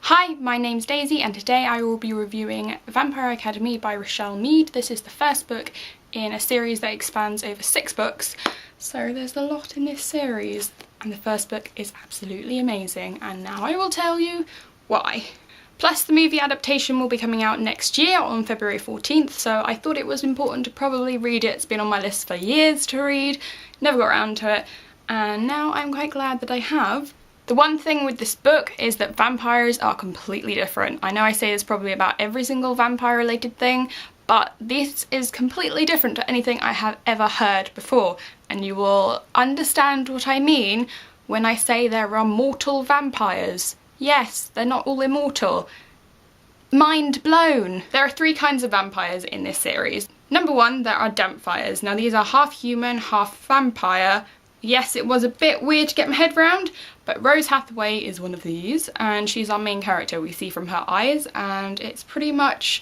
Hi, my name's Daisy and today I will be reviewing Vampire Academy by Richelle Mead. This is the first book in a series that expands over 6 books, so there's a lot in this series and the first book is absolutely amazing and now I will tell you why. Plus the movie adaptation will be coming out next year on February 14th, so I thought it was important to probably read it. It's been on my list for years to read, never got around to it, and now I'm quite glad that I have. The one thing with this book is that vampires are completely different. I know I say this probably about every single vampire related thing, but this is completely different to anything I have ever heard before, and you will understand what I mean when I say there are mortal vampires. Yes, they're not all immortal. Mind blown! There are 3 kinds of vampires in this series. Number 1, there are dampfires. Now these are half human, half vampire. Yes, it was a bit weird to get my head round, but Rose Hathaway is one of these, and she's our main character. We see from her eyes, and it's pretty much,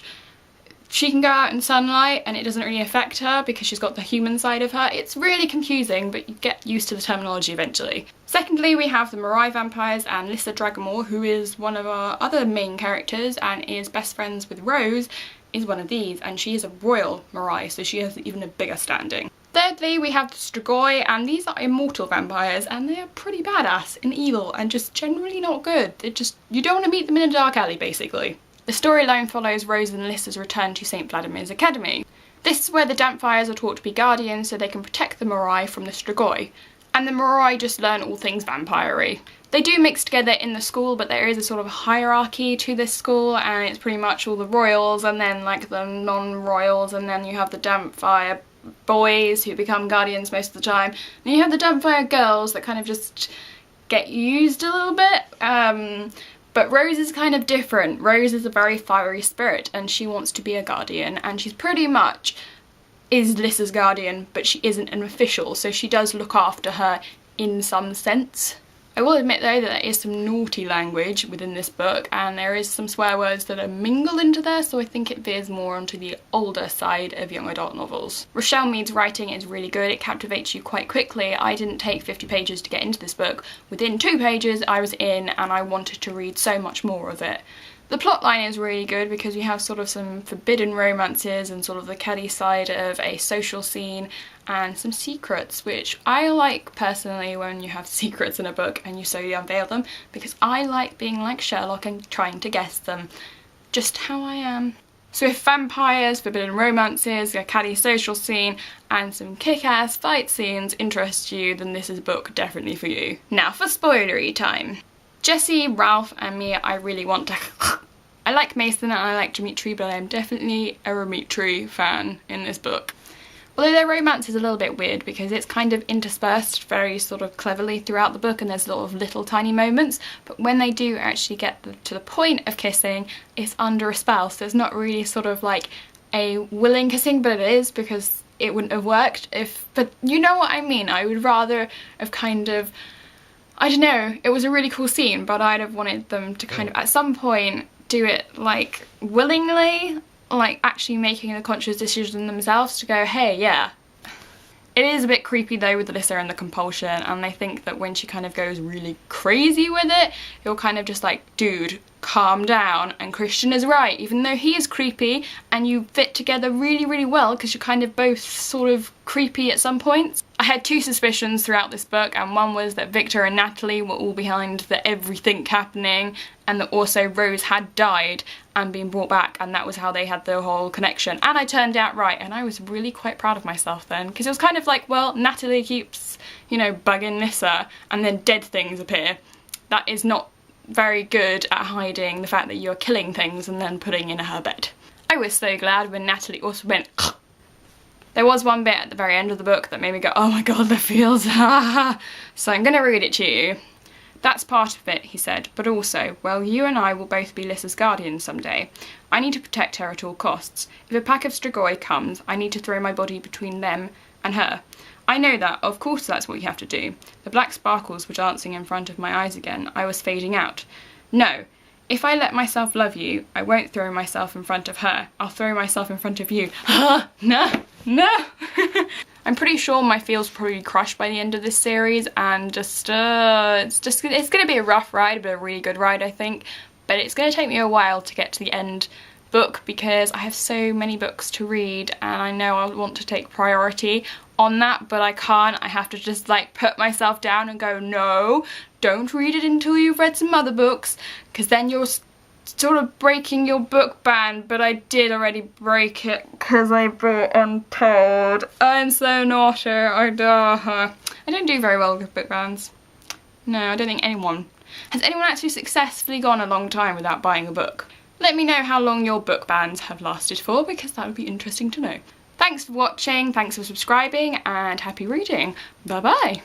she can go out in sunlight and it doesn't really affect her because she's got the human side of her. It's really confusing, but you get used to the terminology eventually. Secondly, we have the Mirai vampires, and Lissa Dragamore, who is one of our other main characters and is best friends with Rose, is one of these, and she is a royal Mirai, so she has even a bigger standing. Thirdly, we have the Strigoi, and these are immortal vampires, and they are pretty badass and evil and just generally not good. They're just, you don't want to meet them in a dark alley, basically. The storyline follows Rose and Lissa's return to St. Vladimir's Academy. This is where the Dampfires are taught to be guardians so they can protect the Mirai from the Strigoi, and the Mirai just learn all things vampire-y. They do mix together in the school, but there is a sort of hierarchy to this school, and it's pretty much all the royals and then like the non-royals, and then you have the Dampfire boys who become guardians most of the time, and you have the Dampfire girls that kind of just get used a little bit. But Rose is kind of different. Rose is a very fiery spirit and she wants to be a guardian, and she's pretty much is Lissa's guardian, but she isn't an official, so she does look after her in some sense. I will admit though that there is some naughty language within this book, and there is some swear words that are mingled into there, so I think it veers more onto the older side of young adult novels. Richelle Mead's writing is really good. It captivates you quite quickly. I didn't take 50 pages to get into this book. Within 2 pages I was in and I wanted to read so much more of it. The plotline is really good because you have sort of some forbidden romances and sort of the catty side of a social scene and some secrets, which I like personally when you have secrets in a book and you slowly unveil them, because I like being like Sherlock and trying to guess them, just how I am. So if vampires, forbidden romances, a catty social scene and some kick-ass fight scenes interest you, then this is a book definitely for you. Now for spoilery time. Jesse, Ralph and me, I really want to I like Mason and I like Dimitri, but I am definitely a Dimitri fan in this book. Although their romance is a little bit weird because it's kind of interspersed very sort of cleverly throughout the book and there's a lot of little tiny moments, but when they do actually get to the point of kissing, it's under a spell, so it's not really sort of like a willing kissing, but it is, because it wouldn't have worked if, but you know what I mean. I would rather have kind of, I don't know, it was a really cool scene, but I'd have wanted them to kind of at some point do it like willingly, like actually making a conscious decision themselves to go, hey, yeah. It is a bit creepy though with Alyssa and the compulsion, and I think that when she kind of goes really crazy with it, you're kind of just like, dude, calm down, and Christian is right, even though he is creepy, and you fit together really, really well because you're kind of both sort of creepy at some points. I had 2 suspicions throughout this book, and one was that Victor and Natalie were all behind the everything happening, and that also Rose had died and been brought back, and that was how they had the whole connection. And I turned out right, and I was really quite proud of myself then, because it was kind of like, well, Natalie keeps, you know, bugging Lissa, and then dead things appear. That is not very good at hiding the fact that you're killing things and then putting in her bed. I was so glad when Natalie also went There was one bit at the very end of the book that made me go, oh my god, the feels, so I'm gonna read it to you. That's part of it, he said, but also, well, you and I will both be Lissa's guardians someday. I need to protect her at all costs. If a pack of Strigoi comes, I need to throw my body between them and her. I know that, of course that's what you have to do. The black sparkles were dancing in front of my eyes again. I was fading out. No, if I let myself love you, I won't throw myself in front of her. I'll throw myself in front of you. No, no. I'm pretty sure my feels will probably crush by the end of this series, and it's gonna be a rough ride, but a really good ride, I think. but it's going to take me a while to get to the end book because I have so many books to read, and I know I want to take priority on that, but I can't. I have to just like put myself down and go, no, don't read it until you've read some other books, because then you're sort of breaking your book ban. But I did already break it because I bought Untold. I'm so naughty. I don't do very well with book bans. No, I don't think anyone. Has anyone actually successfully gone a long time without buying a book? Let me know how long your book bans have lasted for, because that would be interesting to know. Thanks for watching, thanks for subscribing, and happy reading. Bye bye.